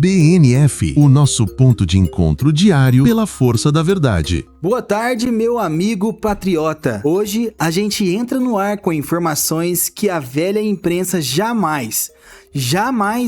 BNF, o nosso ponto de encontro diário pela força da verdade. Boa tarde, meu amigo patriota. Hoje a gente entra no ar com informações que a velha imprensa jamais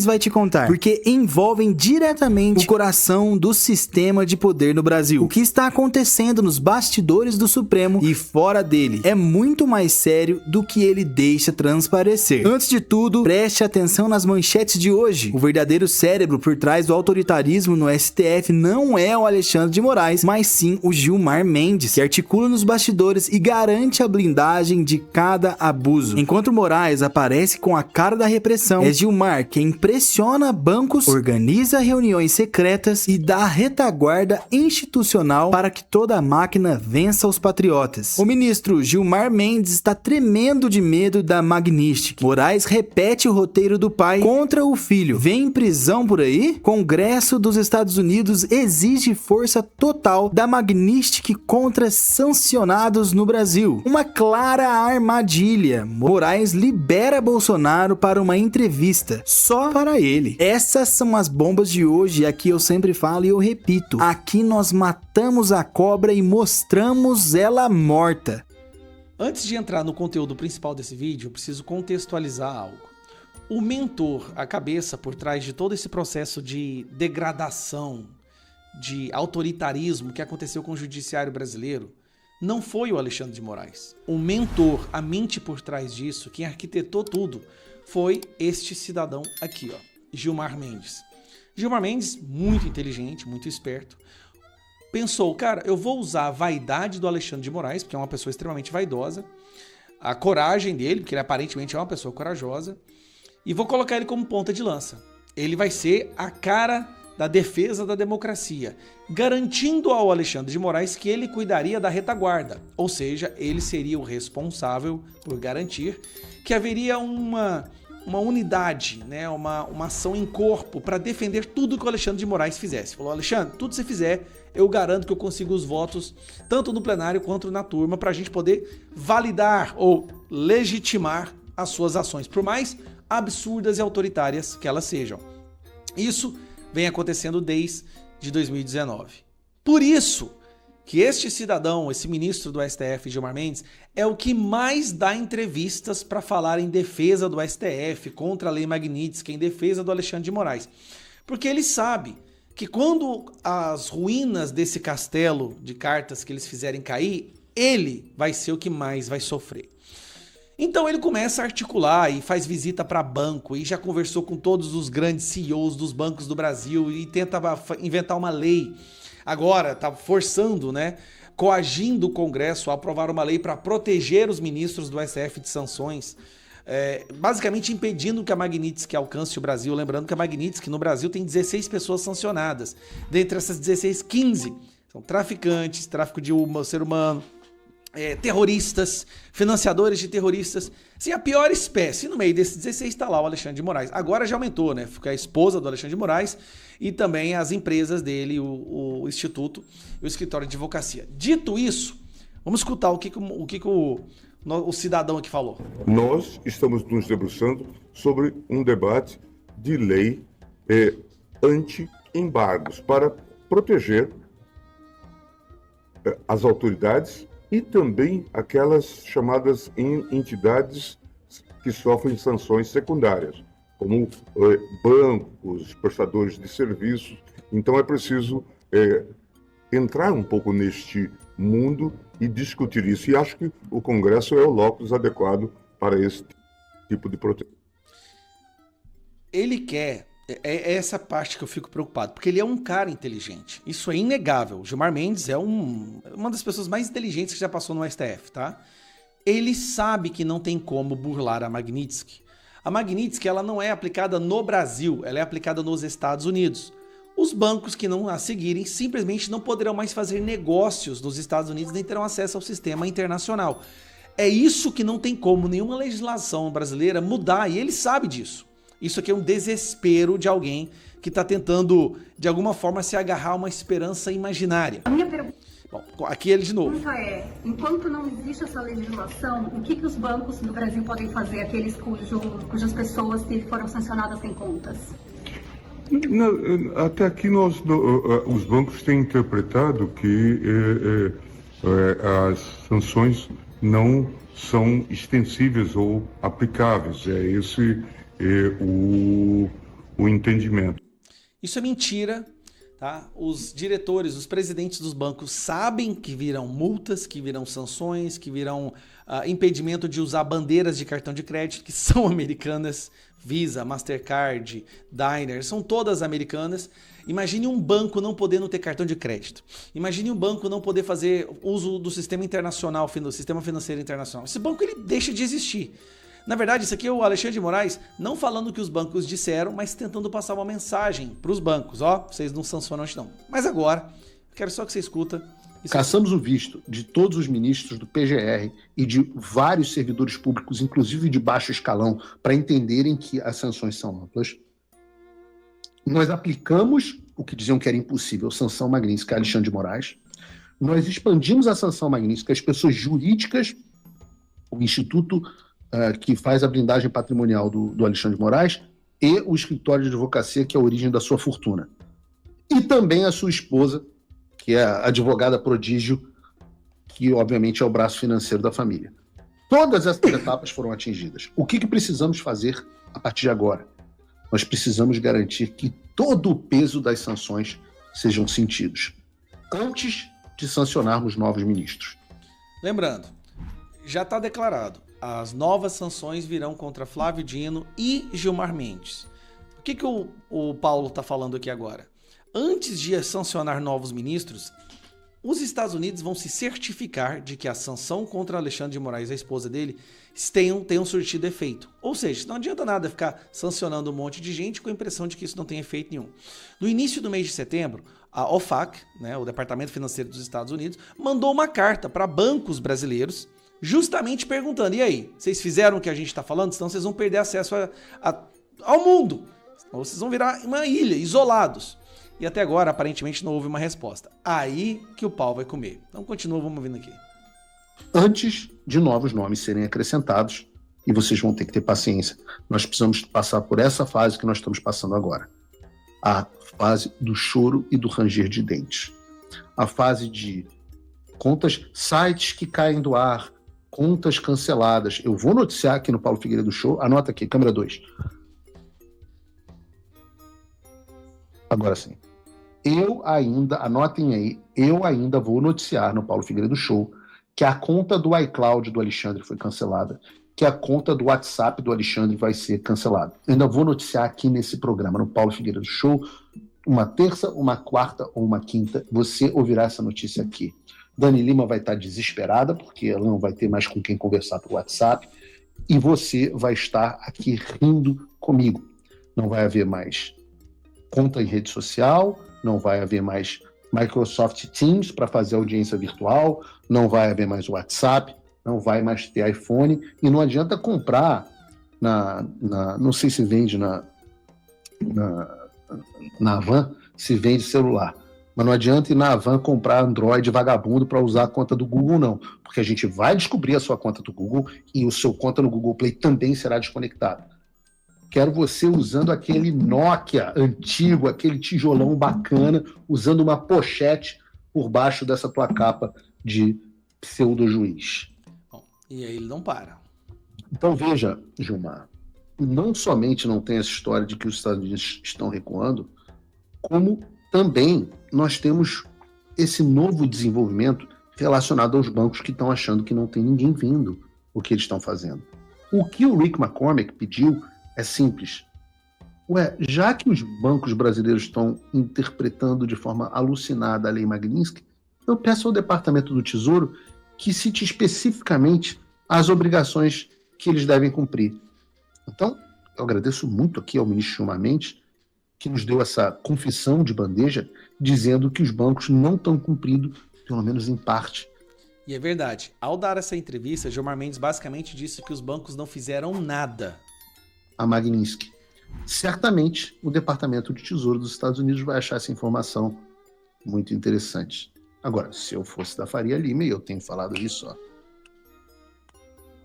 vai te contar, porque envolvem diretamente o coração do sistema de poder no Brasil. O que está acontecendo nos bastidores do Supremo e fora dele é muito mais sério do que ele deixa transparecer. Antes de tudo, preste atenção nas manchetes de hoje. O verdadeiro cérebro por trás do autoritarismo no STF não é o Alexandre de Moraes, mas sim o Gilmar Mendes, que articula nos bastidores e garante a blindagem de cada abuso. Enquanto Moraes aparece com a cara da repressão, é Gilmar quem impressiona bancos, organiza reuniões secretas e dá retaguarda institucional para que toda a máquina vença os patriotas. O ministro Gilmar Mendes está tremendo de medo da Magnitsky. Moraes repete o roteiro do pai contra o filho. Vem prisão por aí? Congresso dos Estados Unidos exige força total da Magnitsky contra sancionados no Brasil. Uma clara armadilha. Moraes libera Bolsonaro para uma entrevista só para ele. Essas são as bombas de hoje. Aqui eu sempre falo e eu repito. Aqui nós matamos a cobra e mostramos ela morta. Antes de entrar no conteúdo principal desse vídeo, eu preciso contextualizar algo. O mentor, a cabeça por trás de todo esse processo de degradação, de autoritarismo que aconteceu com o judiciário brasileiro, não foi o Alexandre de Moraes. O mentor, a mente por trás disso, quem arquitetou tudo, foi este cidadão aqui, ó, Gilmar Mendes. Gilmar Mendes, muito inteligente, muito esperto, pensou, cara, eu vou usar a vaidade do Alexandre de Moraes, porque é uma pessoa extremamente vaidosa, a coragem dele, porque ele aparentemente é uma pessoa corajosa, e vou colocar ele como ponta de lança. Ele vai ser a cara da defesa da democracia, garantindo ao Alexandre de Moraes que ele cuidaria da retaguarda, ou seja, ele seria o responsável por garantir que haveria uma unidade, né, uma ação em corpo para defender tudo que o Alexandre de Moraes fizesse. Falou, Alexandre, tudo que você fizer, eu garanto que eu consigo os votos, tanto no plenário quanto na turma, para a gente poder validar ou legitimar as suas ações, por mais absurdas e autoritárias que elas sejam. Isso vem acontecendo desde 2019. Por isso que este cidadão, esse ministro do STF, Gilmar Mendes, é o que mais dá entrevistas para falar em defesa do STF, contra a Lei Magnitsky, em defesa do Alexandre de Moraes. Porque ele sabe que quando as ruínas desse castelo de cartas que eles fizerem cair, ele vai ser o que mais vai sofrer. Então ele começa a articular e faz visita para banco e já conversou com todos os grandes CEOs dos bancos do Brasil e tenta inventar uma lei. Agora está forçando, né, coagindo o Congresso a aprovar uma lei para proteger os ministros do STF de sanções, basicamente impedindo que a Magnitsky alcance o Brasil. Lembrando que a Magnitsky no Brasil tem 16 pessoas sancionadas. Dentre essas 16, 15 são traficantes, tráfico de ser humano, terroristas, financiadores de terroristas. Sim, a pior espécie. No meio desses 16 está lá o Alexandre de Moraes. Agora já aumentou, né? Fica a esposa do Alexandre de Moraes e também as empresas dele, o Instituto e o Escritório de Advocacia. Dito isso, vamos escutar o que o cidadão aqui falou. Nós estamos nos debruçando sobre um debate de lei anti-embargos para proteger as autoridades e também aquelas chamadas entidades que sofrem sanções secundárias, como bancos, prestadores de serviços. Então é preciso entrar um pouco neste mundo e discutir isso. E acho que o Congresso é o locus adequado para esse tipo de proteção. Ele quer... É essa parte que eu fico preocupado, porque ele é um cara inteligente. Isso é inegável. O Gilmar Mendes é uma das pessoas mais inteligentes que já passou no STF, tá? Ele sabe que não tem como burlar a Magnitsky. A Magnitsky, ela não é aplicada no Brasil, ela é aplicada nos Estados Unidos. Os bancos que não a seguirem simplesmente não poderão mais fazer negócios nos Estados Unidos nem terão acesso ao sistema internacional. É isso que não tem como nenhuma legislação brasileira mudar, e ele sabe disso. Isso aqui é um desespero de alguém que está tentando, de alguma forma, se agarrar a uma esperança imaginária. A minha pergunta... Bom, aqui ele de novo. Enquanto não existe essa legislação, o que os bancos do Brasil podem fazer, aqueles cujas pessoas que foram sancionadas têm contas? Até aqui os bancos têm interpretado que as sanções não são extensíveis ou aplicáveis. É esse o entendimento. Isso é mentira, tá? Os diretores, os presidentes dos bancos sabem que virão multas, que virão sanções, que virão impedimento de usar bandeiras de cartão de crédito, que são americanas. Visa, Mastercard, Diners, são todas americanas. Imagine um banco não podendo ter cartão de crédito. Imagine um banco não poder fazer uso do sistema internacional, sistema financeiro internacional. Esse banco ele deixa de existir. Na verdade, isso aqui é o Alexandre de Moraes não falando o que os bancos disseram, mas tentando passar uma mensagem para os bancos. Ó, vocês não sancionam isso não. Mas agora, eu quero só que você escuta. Caçamos o visto de todos os ministros do PGR e de vários servidores públicos, inclusive de baixo escalão, para entenderem que as sanções são amplas. Nós aplicamos o que diziam que era impossível, sanção Magnitsky a Alexandre de Moraes. Nós expandimos a sanção Magnitsky às pessoas jurídicas, o instituto que faz a blindagem patrimonial do Alexandre de Moraes e o escritório de advocacia, que é a origem da sua fortuna. E também a sua esposa, que é a advogada prodígio, que obviamente é o braço financeiro da família. Todas essas etapas foram atingidas. O que precisamos fazer a partir de agora? Nós precisamos garantir que todo o peso das sanções sejam sentidos, antes de sancionarmos novos ministros. Lembrando, já está declarado, as novas sanções virão contra Flávio Dino e Gilmar Mendes. O que o Paulo está falando aqui agora? Antes de sancionar novos ministros, os Estados Unidos vão se certificar de que a sanção contra Alexandre de Moraes e a esposa dele tenham surtido efeito. Ou seja, não adianta nada ficar sancionando um monte de gente com a impressão de que isso não tem efeito nenhum. No início do mês de setembro, a OFAC, né, o Departamento Financeiro dos Estados Unidos, mandou uma carta para bancos brasileiros justamente perguntando, e aí, vocês fizeram o que a gente está falando? Senão vocês vão perder acesso ao mundo. Ou vocês vão virar uma ilha, isolados. E até agora, aparentemente, não houve uma resposta. Aí que o pau vai comer. Então continua, vamos vendo aqui. Antes de novos nomes serem acrescentados, e vocês vão ter que ter paciência, nós precisamos passar por essa fase que nós estamos passando agora. A fase do choro e do ranger de dentes. A fase de sites que caem do ar, contas canceladas. Eu vou noticiar aqui no Paulo Figueiredo Show, anota aqui, câmera 2. Agora sim. Anotem aí, eu ainda vou noticiar no Paulo Figueiredo Show que a conta do iCloud do Alexandre foi cancelada, que a conta do WhatsApp do Alexandre vai ser cancelada. Eu ainda vou noticiar aqui nesse programa, no Paulo Figueiredo Show, uma terça, uma quarta ou uma quinta, você ouvirá essa notícia aqui. Dani Lima vai estar desesperada, porque ela não vai ter mais com quem conversar por WhatsApp, e você vai estar aqui rindo comigo. Não vai haver mais conta em rede social, não vai haver mais Microsoft Teams para fazer audiência virtual, não vai haver mais WhatsApp, não vai mais ter iPhone, e não adianta comprar não sei se vende na Havan, se vende celular, mas não adianta ir na Havan comprar Android vagabundo para usar a conta do Google, não, porque a gente vai descobrir a sua conta do Google e o seu conta no Google Play também será desconectado. Quero você usando aquele Nokia antigo, aquele tijolão bacana, usando uma pochete por baixo dessa tua capa de pseudo-juiz. Bom, e aí ele não para. Então veja, Gilmar, não somente não tem essa história de que os Estados Unidos estão recuando, como também nós temos esse novo desenvolvimento relacionado aos bancos que estão achando que não tem ninguém vendo o que eles estão fazendo. O que o Rick McCormick pediu é simples. Já que os bancos brasileiros estão interpretando de forma alucinada a Lei Magnitsky, eu peço ao Departamento do Tesouro que cite especificamente as obrigações que eles devem cumprir. Então, eu agradeço muito aqui ao ministro Gilmar Mendes, que nos deu essa confissão de bandeja, dizendo que os bancos não estão cumprindo, pelo menos em parte. E é verdade. Ao dar essa entrevista, Gilmar Mendes basicamente disse que os bancos não fizeram nada. A Magnitsky. Certamente o Departamento de Tesouro dos Estados Unidos vai achar essa informação muito interessante. Agora, se eu fosse da Faria Lima, e eu tenho falado isso,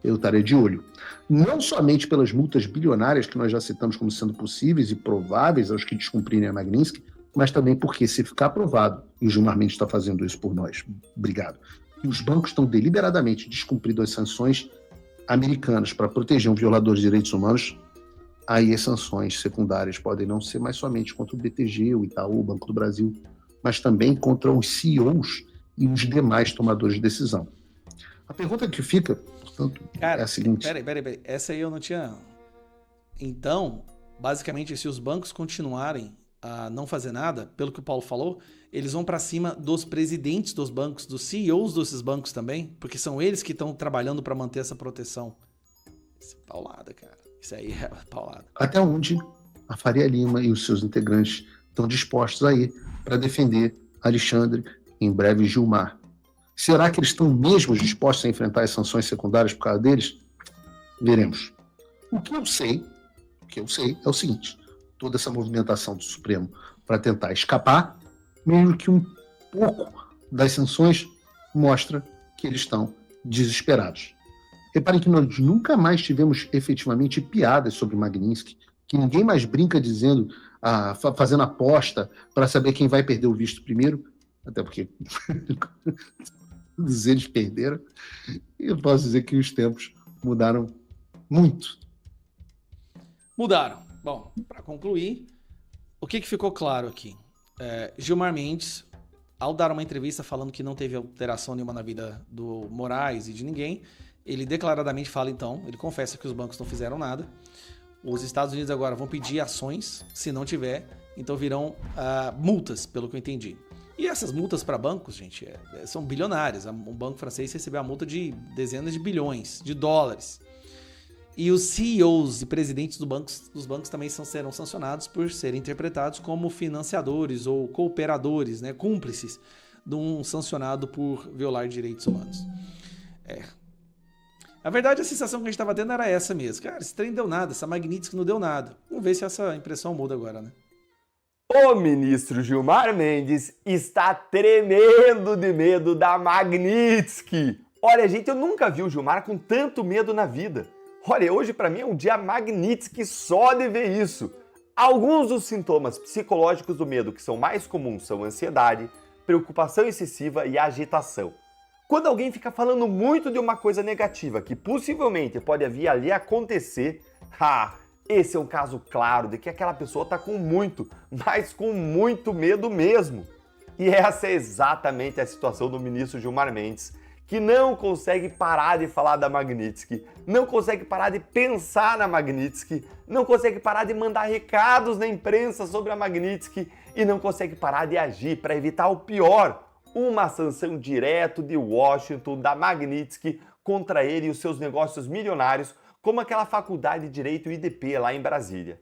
eu estaria de olho. Não somente pelas multas bilionárias que nós já citamos como sendo possíveis e prováveis aos que descumprirem a Magnitsky, mas também porque, se ficar provado, e o Gilmar Mendes está fazendo isso por nós, obrigado, que os bancos estão deliberadamente descumprindo as sanções americanas para proteger um violador de direitos humanos, aí as sanções secundárias podem não ser mais somente contra o BTG, o Itaú, o Banco do Brasil, mas também contra os CEOs e os demais tomadores de decisão. A pergunta que fica, portanto, Cara, é a seguinte... Peraí. Essa aí eu não tinha... Então, basicamente, se os bancos continuarem a não fazer nada, pelo que o Paulo falou, eles vão para cima dos presidentes dos bancos, dos CEOs desses bancos também, porque são eles que estão trabalhando para manter essa proteção. Isso é paulada, cara. Isso aí é paulada. Até onde a Faria Lima e os seus integrantes estão dispostos a ir para defender Alexandre, em breve Gilmar. Será que eles estão mesmo dispostos a enfrentar as sanções secundárias por causa deles? Veremos. O que eu sei é o seguinte: toda essa movimentação do Supremo para tentar escapar, mesmo que um pouco das sanções, mostra que eles estão desesperados. Reparem que nós nunca mais tivemos efetivamente piadas sobre Magnitsky, que ninguém mais brinca dizendo, fazendo aposta para saber quem vai perder o visto primeiro, até porque todos eles perderam. E eu posso dizer que os tempos mudaram muito. Mudaram. Bom, para concluir, o que ficou claro aqui? Gilmar Mendes, ao dar uma entrevista falando que não teve alteração nenhuma na vida do Moraes e de ninguém, ele declaradamente fala, então, ele confessa que os bancos não fizeram nada. Os Estados Unidos agora vão pedir ações, se não tiver, então virão multas, pelo que eu entendi. E essas multas para bancos, gente, são bilionárias. Um banco francês recebeu a multa de dezenas de bilhões de dólares. E os CEOs e presidentes dos bancos também serão sancionados por serem interpretados como financiadores ou cooperadores, né, cúmplices de um sancionado por violar direitos humanos. Na verdade, a sensação que a gente estava tendo era essa mesmo. Cara, esse trem deu nada, essa Magnitsky não deu nada. Vamos ver se essa impressão muda agora, né? O ministro Gilmar Mendes está tremendo de medo da Magnitsky. Olha, gente, eu nunca vi o Gilmar com tanto medo na vida. Olha, hoje para mim é um dia Magnitsky só de ver isso. Alguns dos sintomas psicológicos do medo que são mais comuns são ansiedade, preocupação excessiva e agitação. Quando alguém fica falando muito de uma coisa negativa que possivelmente pode vir ali acontecer, esse é um caso claro de que aquela pessoa está com muito, mas com muito medo mesmo. E essa é exatamente a situação do ministro Gilmar Mendes, que não consegue parar de falar da Magnitsky, não consegue parar de pensar na Magnitsky, não consegue parar de mandar recados na imprensa sobre a Magnitsky e não consegue parar de agir para evitar o pior, uma sanção direto de Washington da Magnitsky contra ele e os seus negócios milionários, como aquela faculdade de Direito IDP lá em Brasília.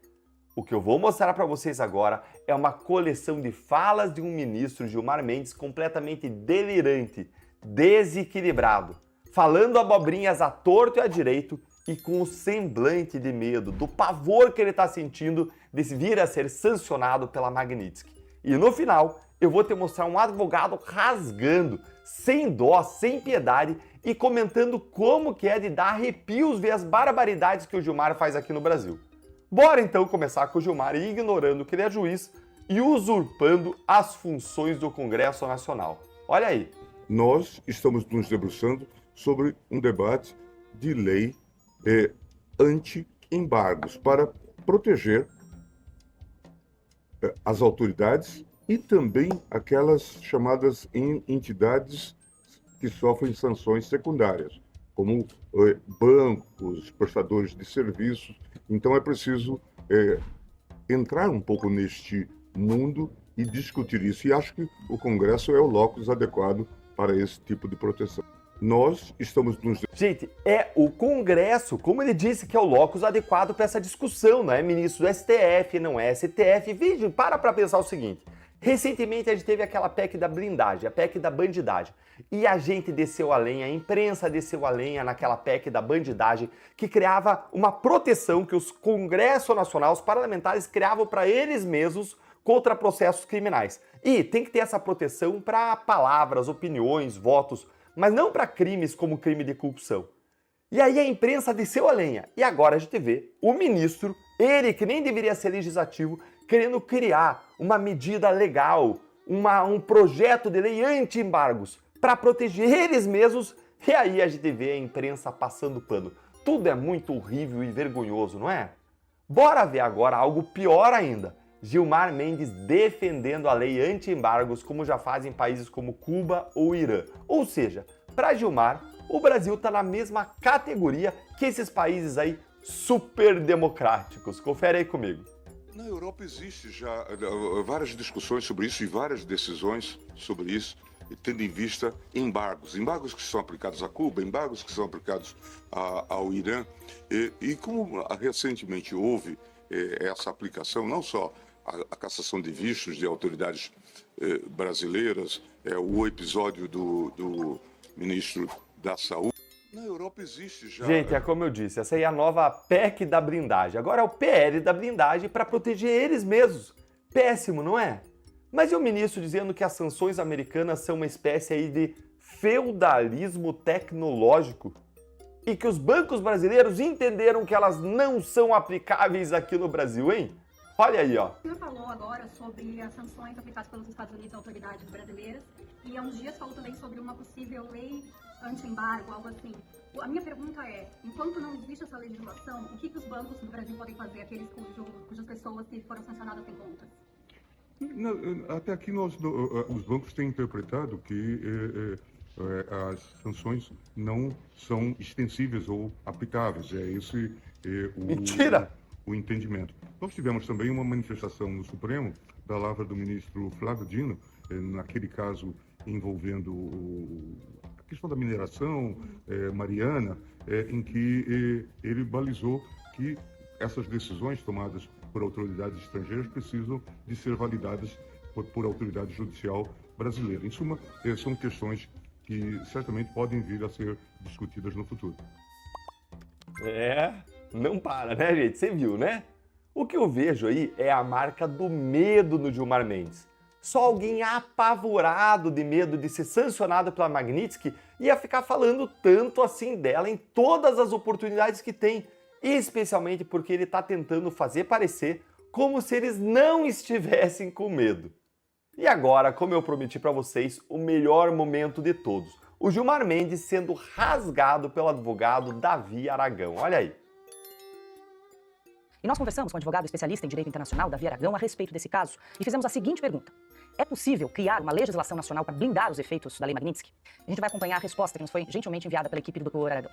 O que eu vou mostrar para vocês agora é uma coleção de falas de um ministro Gilmar Mendes completamente delirante, desequilibrado, falando abobrinhas à torto e à direito e com o semblante de medo, do pavor que ele está sentindo de vir a ser sancionado pela Magnitsky. E no final, eu vou te mostrar um advogado rasgando, sem dó, sem piedade e comentando como que é de dar arrepios ver as barbaridades que o Gilmar faz aqui no Brasil. Bora então começar com o Gilmar ignorando que ele é juiz e usurpando as funções do Congresso Nacional. Olha aí. Nós estamos nos debruçando sobre um debate de lei anti-embargos para proteger as autoridades e também aquelas chamadas entidades que sofrem sanções secundárias, como bancos, prestadores de serviços. Então é preciso entrar um pouco neste mundo e discutir isso. E acho que o Congresso é o locus adequado para esse tipo de proteção. Nós estamos nos... Gente, é o Congresso, como ele disse, que é o locus adequado para essa discussão, não é ministro do STF, não é STF. Veja, para pensar o seguinte. Recentemente a gente teve aquela PEC da blindagem, a PEC da bandidagem. E a gente desceu a lenha, a imprensa desceu a lenha naquela PEC da bandidagem que criava uma proteção que os Congresso Nacional, os parlamentares criavam para eles mesmos contra processos criminais. E tem que ter essa proteção para palavras, opiniões, votos, mas não para crimes como crime de corrupção. E aí a imprensa desceu a lenha. E agora a gente vê o ministro, ele que nem deveria ser legislativo, querendo criar uma medida legal, um projeto de lei anti-embargos para proteger eles mesmos. E aí a gente vê a imprensa passando pano. Tudo é muito horrível e vergonhoso, não é? Bora ver agora algo pior ainda. Gilmar Mendes defendendo a lei anti-embargos, como já fazem países como Cuba ou Irã. Ou seja, para Gilmar, o Brasil está na mesma categoria que esses países aí super democráticos. Confere aí comigo. Na Europa existe já várias discussões sobre isso e várias decisões sobre isso, tendo em vista embargos que são aplicados a Cuba, embargos que são aplicados ao Irã. E como recentemente houve essa aplicação, não só a cassação de vistos de autoridades brasileiras, o episódio do ministro da Saúde. Na Europa existe já... Gente, é como eu disse, essa aí é a nova PEC da blindagem. Agora é o PL da blindagem para proteger eles mesmos. Péssimo, não é? Mas e o ministro dizendo que as sanções americanas são uma espécie aí de feudalismo tecnológico? E que os bancos brasileiros entenderam que elas não são aplicáveis aqui no Brasil, hein? Olha aí, ó. O senhor falou agora sobre as sanções aplicadas pelos Estados Unidos a autoridades brasileiras e há uns dias falou também sobre uma possível lei anti-embargo, algo assim. A minha pergunta é, enquanto não existe essa legislação, o que os bancos do Brasil podem fazer, aqueles cujas pessoas que foram sancionadas têm contas? Até aqui os bancos têm interpretado que as sanções não são extensíveis ou aplicáveis. É esse Mentira! O entendimento. Nós tivemos também uma manifestação no Supremo da lavra do ministro Flávio Dino, naquele caso envolvendo a questão da mineração mariana, em que ele balizou que essas decisões tomadas por autoridades estrangeiras precisam de ser validadas por autoridade judicial brasileira. Em suma, são questões que certamente podem vir a ser discutidas no futuro. Não para, né, gente? Você viu, né? O que eu vejo aí é a marca do medo no Gilmar Mendes. Só alguém apavorado de medo de ser sancionado pela Magnitsky ia ficar falando tanto assim dela em todas as oportunidades que tem, especialmente porque ele está tentando fazer parecer como se eles não estivessem com medo. E agora, como eu prometi para vocês, o melhor momento de todos. O Gilmar Mendes sendo rasgado pelo advogado Davi Aragão. Olha aí. E nós conversamos com o advogado especialista em direito internacional, Davi Aragão, a respeito desse caso e fizemos a seguinte pergunta. É possível criar uma legislação nacional para blindar os efeitos da lei Magnitsky? A gente vai acompanhar a resposta que nos foi gentilmente enviada pela equipe do Dr. Aragão.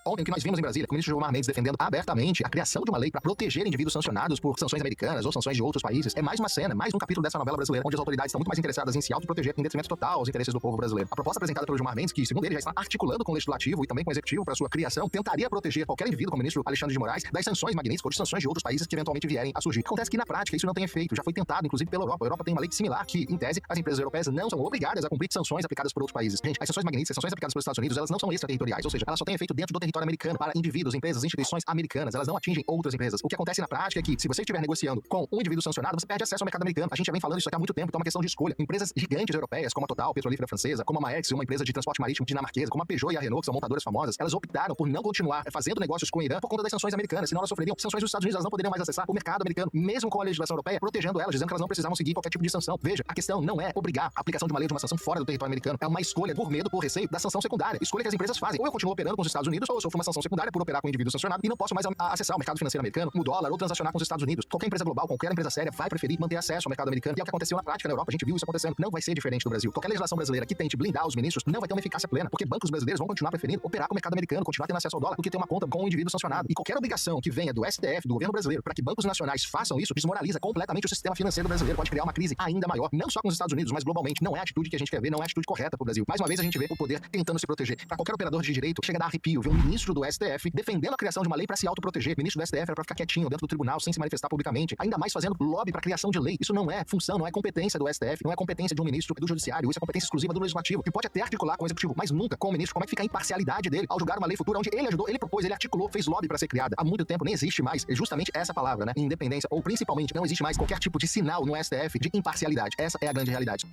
Ontem, o que nós vimos em Brasília, com o ministro Gilmar Mendes defendendo abertamente a criação de uma lei para proteger indivíduos sancionados por sanções americanas ou sanções de outros países, é mais uma cena, mais um capítulo dessa novela brasileira, onde as autoridades estão muito mais interessadas em se autoproteger em detrimento total aos interesses do povo brasileiro. A proposta apresentada pelo Gilmar Mendes, que segundo ele já está articulando com o legislativo e também com o executivo para sua criação, tentaria proteger qualquer indivíduo, como o ministro Alexandre de Moraes, das sanções Magnitsky ou de sanções de outros países que eventualmente vierem a surgir. Acontece que na prática isso não tem efeito, já foi tentado inclusive pela Europa. A Europa tem uma lei similar que, em tese, as empresas europeias não são obrigadas a cumprir sanções aplicadas por outros países. Gente, as sanções Magnitsky, as sanções aplicadas pelos Estados Unidos, elas não são extraterritoriais, ou seja, elas só têm efeito dentro do território americano para indivíduos, empresas, instituições americanas, elas não atingem outras empresas. O que acontece na prática é que, se você estiver negociando com um indivíduo sancionado, você perde acesso ao mercado americano. A gente já vem falando isso aqui há muito tempo, então é uma questão de escolha. Empresas gigantes europeias, como a Total, petrolífera francesa, como a Maersk, uma empresa de transporte marítimo dinamarquesa, como a Peugeot e a Renault, que são montadoras famosas, elas optaram por não continuar fazendo negócios com o Irã por conta das sanções americanas, senão elas sofreriam sanções dos Estados Unidos, elas não poderiam mais acessar o mercado americano, mesmo com a legislação europeia, protegendo elas, dizendo que elas não precisavam seguir qualquer tipo de sanção. Veja, a questão não é obrigar a aplicação de uma lei de uma sanção fora do território americano, é uma escolha por medo, por receio da sanção secundária. Escolha que as empresas fazem. Ou eu continuo operando com os Estados Unidos, ou eu sofro uma sanção secundária por operar com um indivíduo sancionado e não posso mais acessar o mercado financeiro americano, o dólar, ou transacionar com os Estados Unidos. Qualquer empresa global, qualquer empresa séria vai preferir manter acesso ao mercado americano, e é o que aconteceu na prática na Europa. A gente viu isso acontecendo. Não vai ser diferente do Brasil. Qualquer legislação brasileira que tente blindar os ministros não vai ter uma eficácia plena, porque bancos brasileiros vão continuar preferindo operar com o mercado americano, continuar tendo acesso ao dólar, do que ter uma conta com um indivíduo sancionado. E qualquer obrigação que venha do STF, do governo brasileiro, para que bancos nacionais façam isso, desmoraliza completamente o sistema financeiro brasileiro, pode criar uma crise ainda maior, não só com os Estados Unidos, mas globalmente. Não é a atitude que a gente quer ver, não é a atitude correta para o Brasil. Mais uma vez a gente vê o poder tentando se proteger. Para qualquer operador de direito, chega a dar arrepio ver um ministro do STF defendendo a criação de uma lei para se autoproteger. Ministro do STF era para ficar quietinho dentro do tribunal, sem se manifestar publicamente, ainda mais fazendo lobby para a criação de lei. Isso não é função, não é competência do STF, não é competência de um ministro do judiciário, isso é competência exclusiva do legislativo, que pode até articular com o executivo, mas nunca com o ministro. Como é que fica a imparcialidade dele ao julgar uma lei futura onde ele ajudou, ele propôs, ele articulou, fez lobby para ser criada? Há muito tempo nem existe mais justamente essa palavra, né? Independência, ou principalmente não existe mais qualquer tipo de sinal no STF de imparcialidade. Essa é a grande realidade.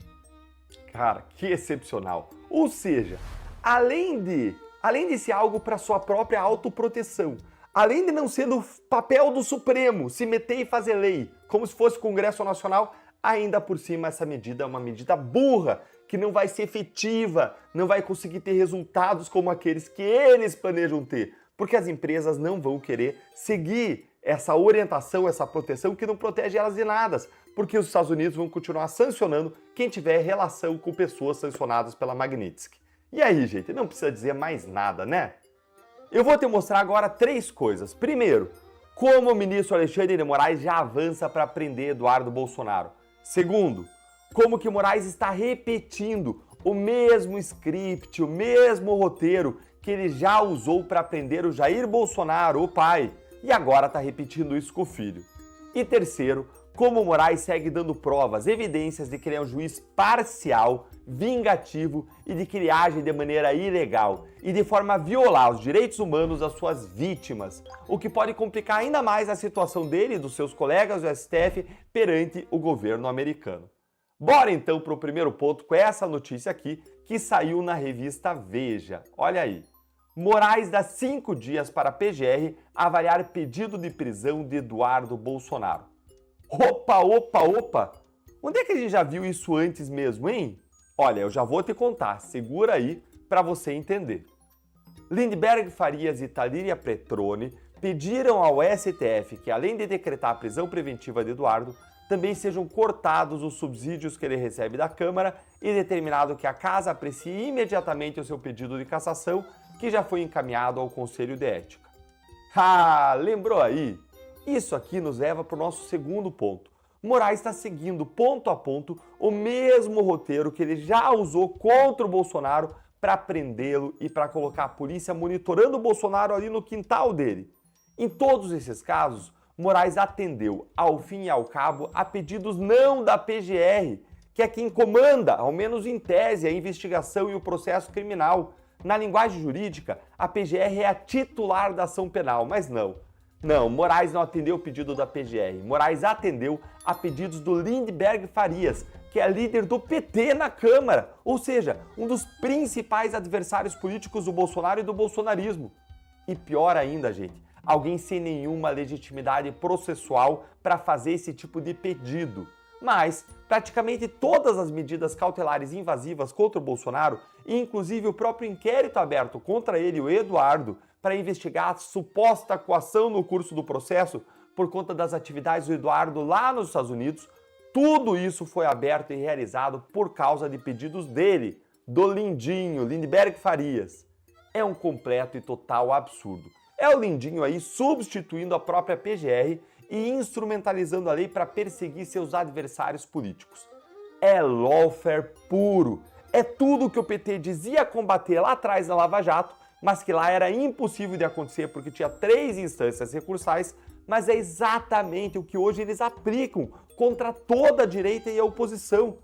Cara, que excepcional. Ou seja, além de além de ser algo para sua própria autoproteção, além de não ser do papel do Supremo se meter e fazer lei, como se fosse o Congresso Nacional, ainda por cima essa medida é uma medida burra, que não vai ser efetiva, não vai conseguir ter resultados como aqueles que eles planejam ter, porque as empresas não vão querer seguir essa orientação, essa proteção que não protege elas de nada, porque os Estados Unidos vão continuar sancionando quem tiver relação com pessoas sancionadas pela Magnitsky. E aí, gente, não precisa dizer mais nada, né? Eu vou te mostrar agora 3 coisas. Primeiro, como o ministro Alexandre de Moraes já avança para prender Eduardo Bolsonaro. Segundo, como que Moraes está repetindo o mesmo script, o mesmo roteiro que ele já usou para prender o Jair Bolsonaro, o pai, e agora está repetindo isso com o filho. E terceiro, como Moraes segue dando provas, evidências de que ele é um juiz parcial, vingativo e de que ele age de maneira ilegal e de forma a violar os direitos humanos das suas vítimas, o que pode complicar ainda mais a situação dele e dos seus colegas do STF perante o governo americano. Bora então para o primeiro ponto com essa notícia aqui que saiu na revista Veja. Olha aí. Moraes dá 5 dias para a PGR avaliar pedido de prisão de Eduardo Bolsonaro. Opa! Onde é que a gente já viu isso antes mesmo, hein? Olha, eu já vou te contar, segura aí para você entender. Lindbergh Farias e Talíria Petroni pediram ao STF que, além de decretar a prisão preventiva de Eduardo, também sejam cortados os subsídios que ele recebe da Câmara e determinado que a Casa aprecie imediatamente o seu pedido de cassação, que já foi encaminhado ao Conselho de Ética. Ah, lembrou aí? Isso aqui nos leva para o nosso segundo ponto. Moraes está seguindo ponto a ponto o mesmo roteiro que ele já usou contra o Bolsonaro para prendê-lo e para colocar a polícia monitorando o Bolsonaro ali no quintal dele. Em todos esses casos, Moraes atendeu, ao fim e ao cabo, a pedidos não da PGR, que é quem comanda, ao menos em tese, a investigação e o processo criminal. Na linguagem jurídica, a PGR é a titular da ação penal, mas não. Não, Moraes não atendeu o pedido da PGR. Moraes atendeu a pedidos do Lindbergh Farias, que é líder do PT na Câmara, ou seja, um dos principais adversários políticos do Bolsonaro e do bolsonarismo. E pior ainda, gente, alguém sem nenhuma legitimidade processual para fazer esse tipo de pedido. Mas praticamente todas as medidas cautelares invasivas contra o Bolsonaro, e inclusive o próprio inquérito aberto contra ele, o Eduardo, para investigar a suposta coação no curso do processo por conta das atividades do Eduardo lá nos Estados Unidos, tudo isso foi aberto e realizado por causa de pedidos dele, do Lindinho, Lindbergh Farias. É um completo e total absurdo. É o Lindinho aí substituindo a própria PGR e instrumentalizando a lei para perseguir seus adversários políticos. É lawfare puro. É tudo que o PT dizia combater lá atrás na Lava Jato, mas que lá era impossível de acontecer porque tinha 3 instâncias recursais, mas é exatamente o que hoje eles aplicam contra toda a direita e a oposição.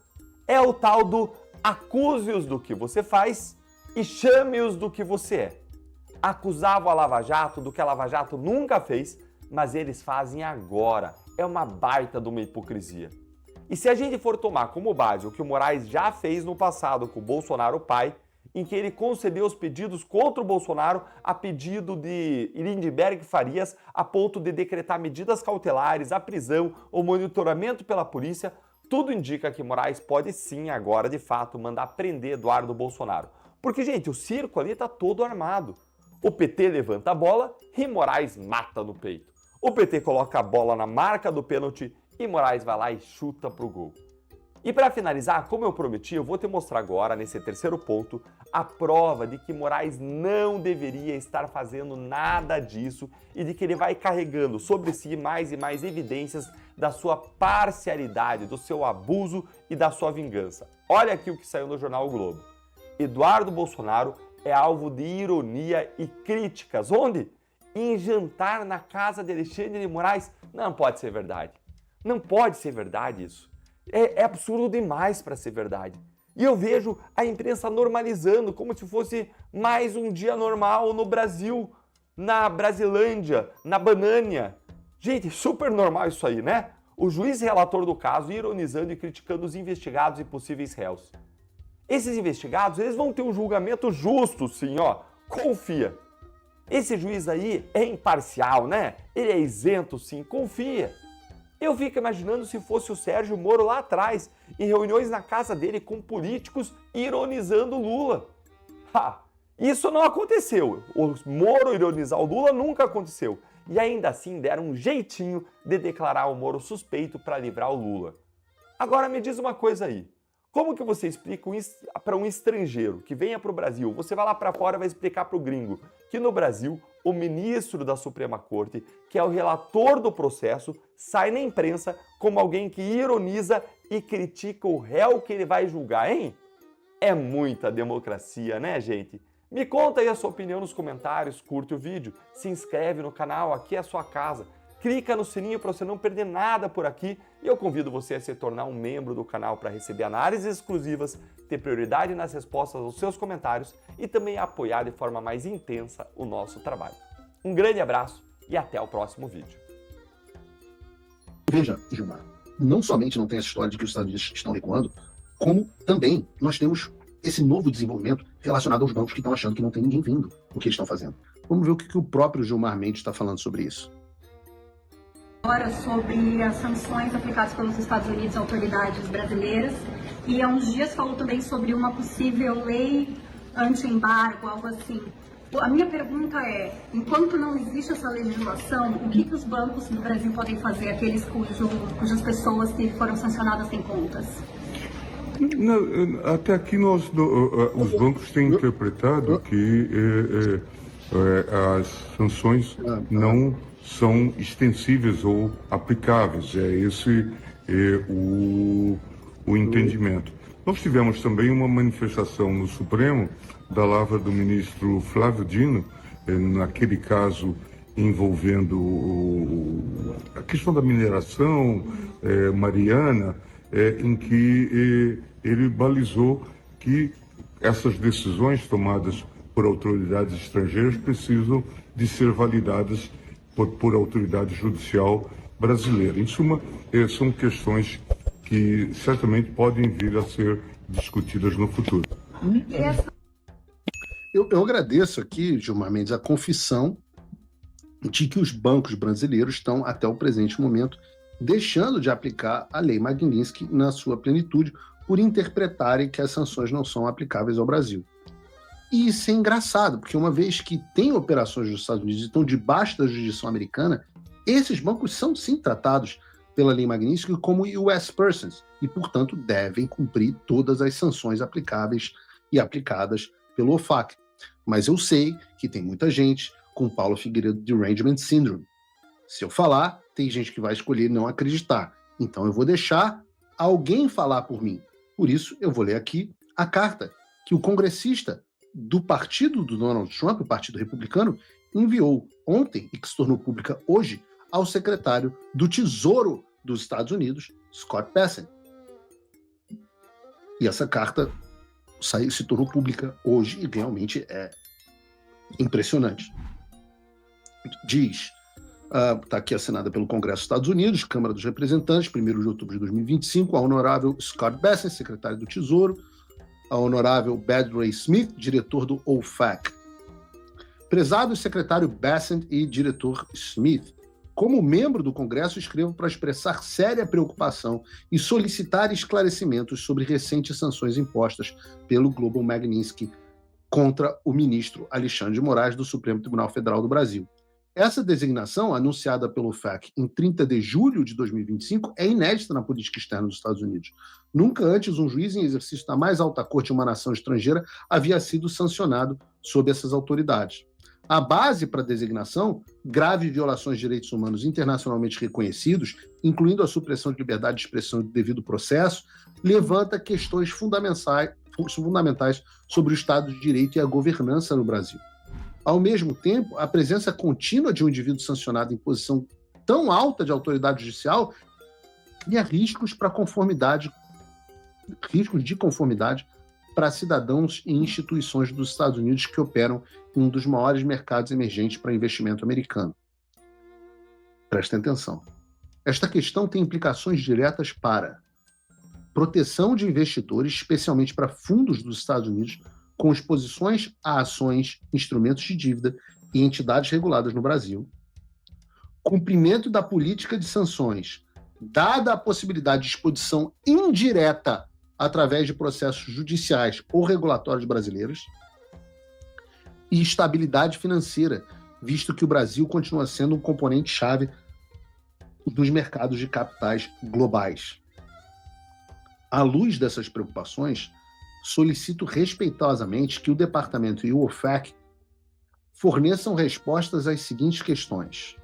É o tal do acuse-os do que você faz e chame-os do que você é. Acusavam a Lava Jato do que a Lava Jato nunca fez, mas eles fazem agora. É uma baita de uma hipocrisia. E se a gente for tomar como base o que o Moraes já fez no passado com o Bolsonaro pai, em que ele concedeu os pedidos contra o Bolsonaro a pedido de Lindbergh Farias, a ponto de decretar medidas cautelares, a prisão, o monitoramento pela polícia, tudo indica que Moraes pode sim agora, de fato, mandar prender Eduardo Bolsonaro. Porque, gente, o circo ali está todo armado. O PT levanta a bola e Moraes mata no peito. O PT coloca a bola na marca do pênalti e Moraes vai lá e chuta pro gol. E para finalizar, como eu prometi, eu vou te mostrar agora, nesse terceiro ponto, a prova de que Moraes não deveria estar fazendo nada disso e de que ele vai carregando sobre si mais e mais evidências da sua parcialidade, do seu abuso e da sua vingança. Olha aqui o que saiu no jornal O Globo. Eduardo Bolsonaro é alvo de ironia e críticas. Onde? Em jantar na casa de Alexandre de Moraes. Não pode ser verdade. Não pode ser verdade isso. É absurdo demais para ser verdade. E eu vejo a imprensa normalizando como se fosse mais um dia normal no Brasil, na Brasilândia, na Banânia. Gente, super normal isso aí, né? O juiz relator do caso ironizando e criticando os investigados e possíveis réus. Esses investigados, eles vão ter um julgamento justo, sim, ó, confia. Esse juiz aí é imparcial, né? Ele é isento, sim, confia. Eu fico imaginando se fosse o Sérgio Moro lá atrás, em reuniões na casa dele com políticos ironizando o Lula. Isso não aconteceu. O Moro ironizar o Lula nunca aconteceu. E ainda assim deram um jeitinho de declarar o Moro suspeito para livrar o Lula. Agora me diz uma coisa aí. Como que você explica para um estrangeiro que venha para o Brasil, você vai lá para fora e vai explicar para o gringo que no Brasil o ministro da Suprema Corte, que é o relator do processo, sai na imprensa como alguém que ironiza e critica o réu que ele vai julgar, hein? É muita democracia, né, gente? Me conta aí a sua opinião nos comentários, curte o vídeo, se inscreve no canal, aqui é a sua casa. Clica no sininho para você não perder nada por aqui e eu convido você a se tornar um membro do canal para receber análises exclusivas, ter prioridade nas respostas aos seus comentários e também apoiar de forma mais intensa o nosso trabalho. Um grande abraço e até o próximo vídeo. Veja, Gilmar, não somente não tem essa história de que os Estados Unidos estão recuando, como também nós temos esse novo desenvolvimento relacionado aos bancos que estão achando que não tem ninguém vindo o que eles estão fazendo. Vamos ver o que o próprio Gilmar Mendes está falando sobre isso. Agora sobre as sanções aplicadas pelos Estados Unidos a autoridades brasileiras e há uns dias falou também sobre uma possível lei anti-embargo, algo assim. A minha pergunta é, enquanto não existe essa legislação, o que os bancos do Brasil podem fazer, aqueles cujas pessoas que foram sancionadas têm contas? Não, até aqui os bancos têm interpretado que as sanções não são extensíveis ou aplicáveis. É esse o entendimento. Nós tivemos também uma manifestação no Supremo da lavra do ministro Flávio Dino, naquele caso envolvendo a questão da mineração, Mariana, em que ele balizou que essas decisões tomadas por autoridades estrangeiras precisam de ser validadas por autoridade judicial brasileira. Em suma, são questões que certamente podem vir a ser discutidas no futuro. Eu agradeço aqui, Gilmar Mendes, a confissão de que os bancos brasileiros estão, até o presente momento, deixando de aplicar a Lei Magnitsky na sua plenitude por interpretarem que as sanções não são aplicáveis ao Brasil. E isso é engraçado, porque uma vez que tem operações dos Estados Unidos e estão debaixo da jurisdição americana, esses bancos são sim tratados pela Lei Magnitsky como US persons e, portanto, devem cumprir todas as sanções aplicáveis e aplicadas pelo OFAC. Mas eu sei que tem muita gente com Paulo Figueiredo Derangement Syndrome. Se eu falar, tem gente que vai escolher não acreditar. Então eu vou deixar alguém falar por mim. Por isso, eu vou ler aqui a carta que o congressista do partido do Donald Trump, o Partido Republicano, enviou ontem, e que se tornou pública hoje, ao secretário do Tesouro dos Estados Unidos, Scott Bessent. E essa carta se tornou pública hoje e realmente é impressionante. Diz, está aqui assinada pelo Congresso dos Estados Unidos, Câmara dos Representantes, 1º de outubro de 2025, a honorável Scott Bessent, secretário do Tesouro, a honorável Badray Smith, diretor do OFAC. Prezado secretário Bessent e diretor Smith, como membro do Congresso, escrevo para expressar séria preocupação e solicitar esclarecimentos sobre recentes sanções impostas pelo Global Magnitsky contra o ministro Alexandre de Moraes do Supremo Tribunal Federal do Brasil. Essa designação, anunciada pelo OFAC em 30 de julho de 2025, é inédita na política externa dos Estados Unidos. Nunca antes um juiz em exercício da mais alta corte de uma nação estrangeira havia sido sancionado sob essas autoridades. A base para a designação, graves violações de direitos humanos internacionalmente reconhecidos, incluindo a supressão de liberdade de expressão e do devido processo, levanta questões fundamentais sobre o Estado de Direito e a governança no Brasil. Ao mesmo tempo, a presença contínua de um indivíduo sancionado em posição tão alta de autoridade judicial cria riscos de conformidade para cidadãos e instituições dos Estados Unidos que operam em um dos maiores mercados emergentes para investimento americano. Prestem atenção. Esta questão tem implicações diretas para proteção de investidores, especialmente para fundos dos Estados Unidos, com exposições a ações, instrumentos de dívida e entidades reguladas no Brasil, cumprimento da política de sanções, dada a possibilidade de exposição indireta através de processos judiciais ou regulatórios brasileiros, e estabilidade financeira, visto que o Brasil continua sendo um componente-chave dos mercados de capitais globais. À luz dessas preocupações, solicito respeitosamente que o Departamento e o OFAC forneçam respostas às seguintes questões.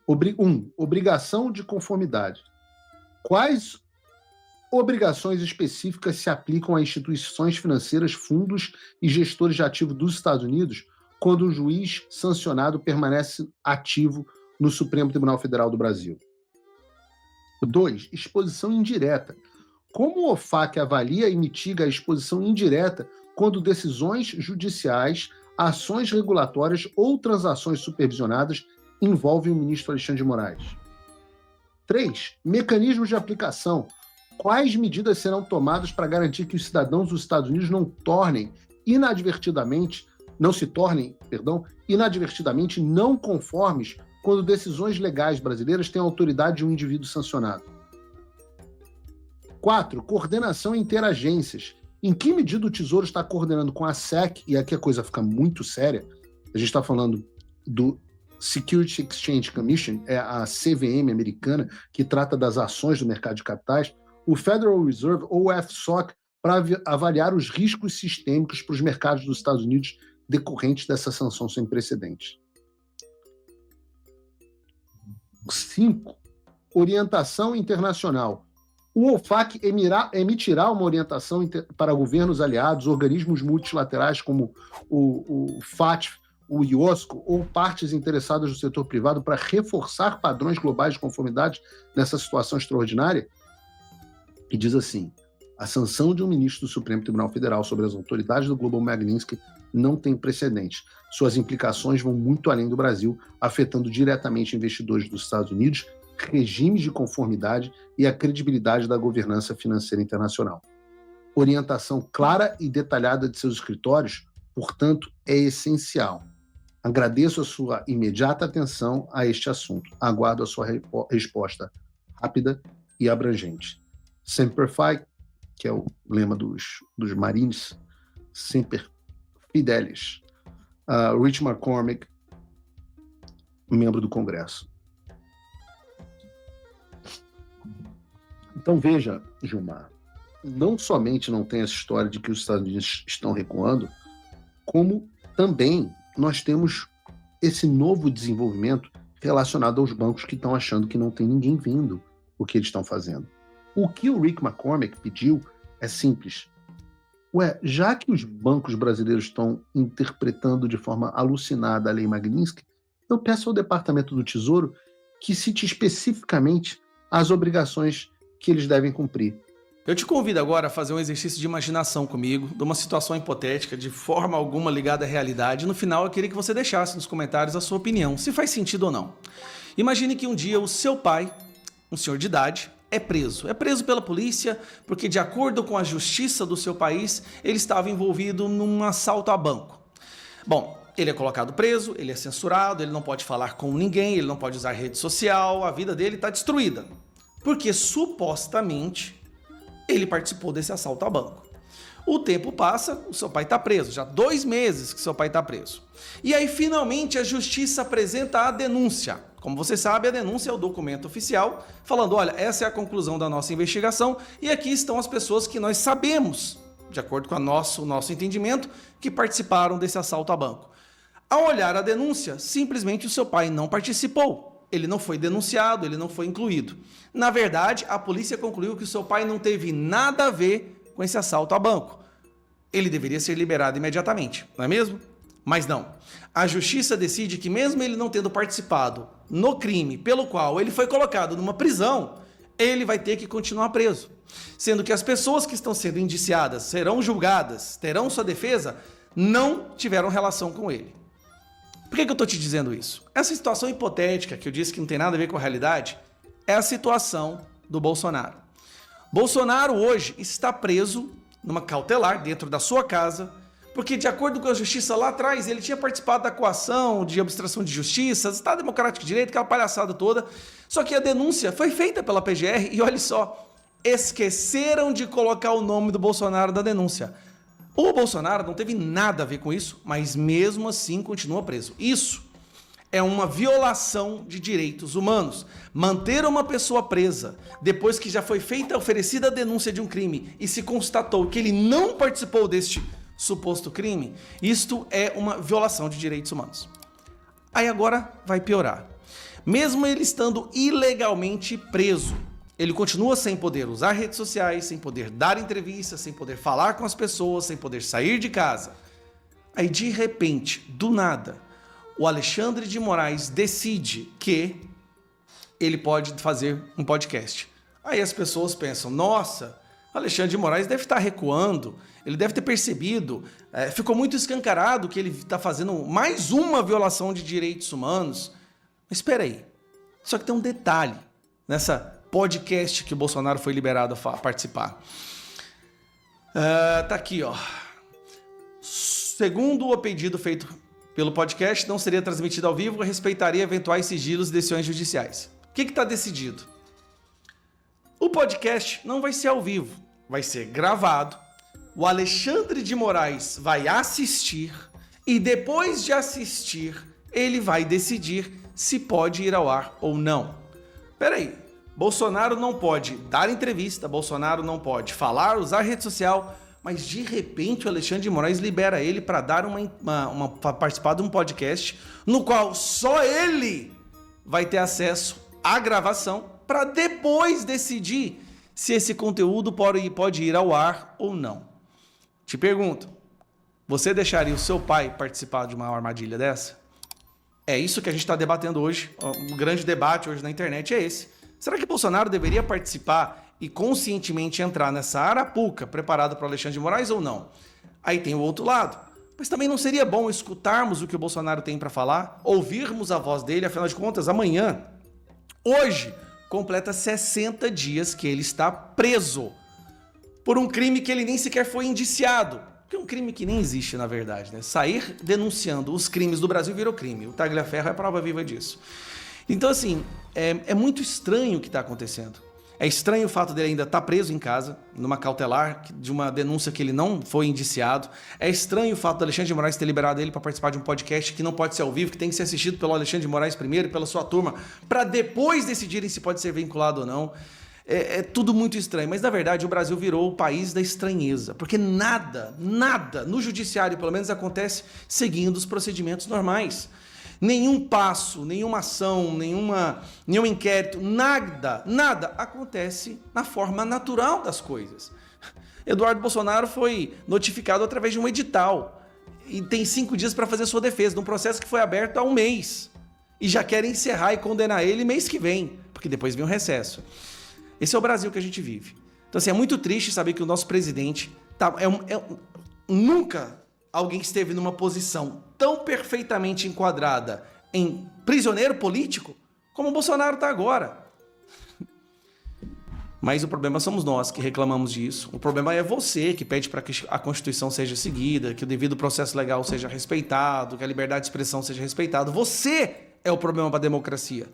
1. Obrigação de conformidade. Quais obrigações específicas se aplicam a instituições financeiras, fundos e gestores de ativos dos Estados Unidos quando um juiz sancionado permanece ativo no Supremo Tribunal Federal do Brasil? 2. Exposição indireta. Como o OFAC avalia e mitiga a exposição indireta quando decisões judiciais, ações regulatórias ou transações supervisionadas envolvem o ministro Alexandre de Moraes? 3. Mecanismos de aplicação. Quais medidas serão tomadas para garantir que os cidadãos dos Estados Unidos não se tornem inadvertidamente não conformes quando decisões legais brasileiras têm a autoridade de um indivíduo sancionado? 4. Coordenação interagências. Em que medida o Tesouro está coordenando com a SEC, e aqui a coisa fica muito séria, a gente está falando do Security Exchange Commission, é a CVM americana, que trata das ações do mercado de capitais, o Federal Reserve, ou o FSOC, para avaliar os riscos sistêmicos para os mercados dos Estados Unidos decorrentes dessa sanção sem precedentes. 5. Orientação internacional. O OFAC emitirá uma orientação para governos aliados, organismos multilaterais como o FATF, o IOSCO ou partes interessadas do setor privado para reforçar padrões globais de conformidade nessa situação extraordinária? E diz assim: a sanção de um ministro do Supremo Tribunal Federal sobre as autoridades do Global Magnitsky não tem precedentes. Suas implicações vão muito além do Brasil, afetando diretamente investidores dos Estados Unidos, regimes de conformidade e a credibilidade da governança financeira internacional. Orientação clara e detalhada de seus escritórios, portanto, é essencial. Agradeço a sua imediata atenção a este assunto. Aguardo a sua resposta rápida e abrangente. Semper Fi, que é o lema dos Marines, Semper Fidelis. Rich McCormick, membro do Congresso. Então veja, Gilmar, não somente não tem essa história de que os Estados Unidos estão recuando, como também nós temos esse novo desenvolvimento relacionado aos bancos que estão achando que não tem ninguém vendo o que eles estão fazendo. O que o Rick McCormick pediu é simples. Já que os bancos brasileiros estão interpretando de forma alucinada a Lei Magnitsky, eu peço ao Departamento do Tesouro que cite especificamente as obrigações que eles devem cumprir. Eu te convido agora a fazer um exercício de imaginação comigo, de uma situação hipotética, de forma alguma ligada à realidade. No final, eu queria que você deixasse nos comentários a sua opinião, se faz sentido ou não. Imagine que um dia o seu pai, um senhor de idade, é preso. É preso pela polícia porque, de acordo com a justiça do seu país, ele estava envolvido num assalto a banco. Bom, ele é colocado preso, ele é censurado, ele não pode falar com ninguém, ele não pode usar rede social, a vida dele está destruída. Porque, supostamente, ele participou desse assalto a banco. O tempo passa, o seu pai está preso. Já 2 meses que seu pai está preso. E aí, finalmente, a justiça apresenta a denúncia. Como você sabe, a denúncia é o documento oficial falando, olha, essa é a conclusão da nossa investigação e aqui estão as pessoas que nós sabemos, de acordo com o nosso entendimento, que participaram desse assalto a banco. Ao olhar a denúncia, simplesmente o seu pai não participou. Ele não foi denunciado, ele não foi incluído. Na verdade, a polícia concluiu que o seu pai não teve nada a ver com esse assalto a banco. Ele deveria ser liberado imediatamente, não é mesmo? Mas não. A justiça decide que mesmo ele não tendo participado no crime pelo qual ele foi colocado numa prisão, ele vai ter que continuar preso. Sendo que as pessoas que estão sendo indiciadas serão julgadas, terão sua defesa, não tiveram relação com ele. Por que eu estou te dizendo isso? Essa situação hipotética, que eu disse que não tem nada a ver com a realidade, é a situação do Bolsonaro. Bolsonaro hoje está preso numa cautelar dentro da sua casa, porque de acordo com a justiça lá atrás, ele tinha participado da coação de obstrução de justiça, Estado Democrático de Direito, aquela palhaçada toda. Só que a denúncia foi feita pela PGR e olha só, esqueceram de colocar o nome do Bolsonaro na denúncia. O Bolsonaro não teve nada a ver com isso, mas mesmo assim continua preso. Isso é uma violação de direitos humanos. Manter uma pessoa presa depois que já foi oferecida a denúncia de um crime e se constatou que ele não participou deste suposto crime, isto é uma violação de direitos humanos. Aí agora vai piorar. Mesmo ele estando ilegalmente preso, ele continua sem poder usar redes sociais, sem poder dar entrevistas, sem poder falar com as pessoas, sem poder sair de casa. Aí de repente, do nada, o Alexandre de Moraes decide que ele pode fazer um podcast. Aí as pessoas pensam, nossa, Alexandre de Moraes deve estar recuando, ele deve ter percebido, ficou muito escancarado que ele está fazendo mais uma violação de direitos humanos. Mas espera aí, só que tem um detalhe nessa podcast que o Bolsonaro foi liberado a participar. Tá aqui, ó. Segundo o pedido feito pelo podcast, não seria transmitido ao vivo e respeitaria eventuais sigilos e decisões judiciais. O que está decidido? O podcast não vai ser ao vivo, vai ser gravado. O Alexandre de Moraes vai assistir e depois de assistir, ele vai decidir se pode ir ao ar ou não. Peraí, Bolsonaro não pode dar entrevista, Bolsonaro não pode falar, usar rede social, mas de repente o Alexandre de Moraes libera ele para dar participar de um podcast no qual só ele vai ter acesso à gravação para depois decidir se esse conteúdo pode ir ao ar ou não. Te pergunto, você deixaria o seu pai participar de uma armadilha dessa? É isso que a gente está debatendo hoje, o grande debate hoje na internet é esse. Será que Bolsonaro deveria participar e conscientemente entrar nessa arapuca preparada para o Alexandre de Moraes ou não? Aí tem o outro lado. Mas também não seria bom escutarmos o que o Bolsonaro tem para falar, ouvirmos a voz dele, afinal de contas, amanhã, hoje, completa 60 dias que ele está preso por um crime que ele nem sequer foi indiciado. Que é um crime que nem existe, na verdade, né? Sair denunciando os crimes do Brasil virou crime. O Tagliaferro é a prova viva disso. Então, assim, é muito estranho o que está acontecendo. É estranho o fato dele ainda estar preso em casa, numa cautelar de uma denúncia que ele não foi indiciado. É estranho o fato do Alexandre de Moraes ter liberado ele para participar de um podcast que não pode ser ao vivo, que tem que ser assistido pelo Alexandre de Moraes primeiro e pela sua turma, para depois decidirem se pode ser vinculado ou não. É tudo muito estranho, mas na verdade o Brasil virou o país da estranheza, porque nada no judiciário, pelo menos, acontece seguindo os procedimentos normais. Nenhum passo, nenhuma ação, nenhum inquérito, nada acontece na forma natural das coisas. Eduardo Bolsonaro foi notificado através de um edital e tem 5 dias para fazer sua defesa, num processo que foi aberto há um mês. E já querem encerrar e condenar ele mês que vem, porque depois vem um recesso. Esse é o Brasil que a gente vive. Então, assim, é muito triste saber que o nosso presidente nunca alguém esteve numa posição tão perfeitamente enquadrada em prisioneiro político como o Bolsonaro está agora. Mas o problema somos nós que reclamamos disso. O problema é você que pede para que a Constituição seja seguida, que o devido processo legal seja respeitado, que a liberdade de expressão seja respeitada. Você é o problema para a democracia.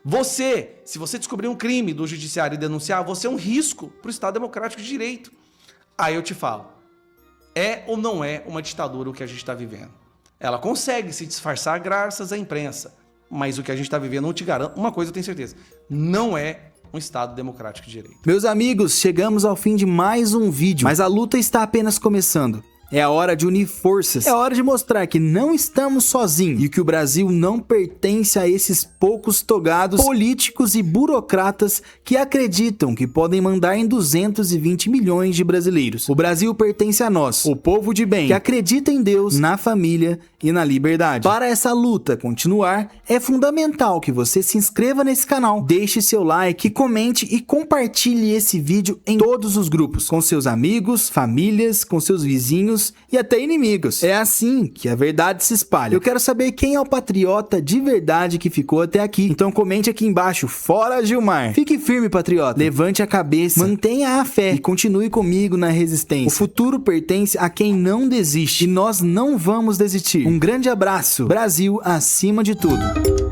Você, se você descobrir um crime do judiciário e denunciar, você é um risco para o Estado Democrático de Direito. Aí eu te falo, é ou não é uma ditadura o que a gente está vivendo? Ela consegue se disfarçar graças à imprensa, mas o que a gente está vivendo, não te garanto, uma coisa eu tenho certeza, não é um Estado Democrático de Direito. Meus amigos, chegamos ao fim de mais um vídeo, mas a luta está apenas começando. É a hora de unir forças, é hora de mostrar que não estamos sozinhos e que o Brasil não pertence a esses poucos togados políticos e burocratas que acreditam que podem mandar em 220 milhões de brasileiros. O Brasil pertence a nós, o povo de bem, que acredita em Deus, na família e na liberdade. Para essa luta continuar, é fundamental que você se inscreva nesse canal, deixe seu like, comente e compartilhe esse vídeo em todos os grupos, com seus amigos, famílias, com seus vizinhos vizinhos e até inimigos. É assim que a verdade se espalha. Eu quero saber quem é o patriota de verdade que ficou até aqui. Então comente aqui embaixo, fora Gilmar. Fique firme, patriota. Levante a cabeça, mantenha a fé e continue comigo na resistência. O futuro pertence a quem não desiste e nós não vamos desistir. Um grande abraço. Brasil acima de tudo.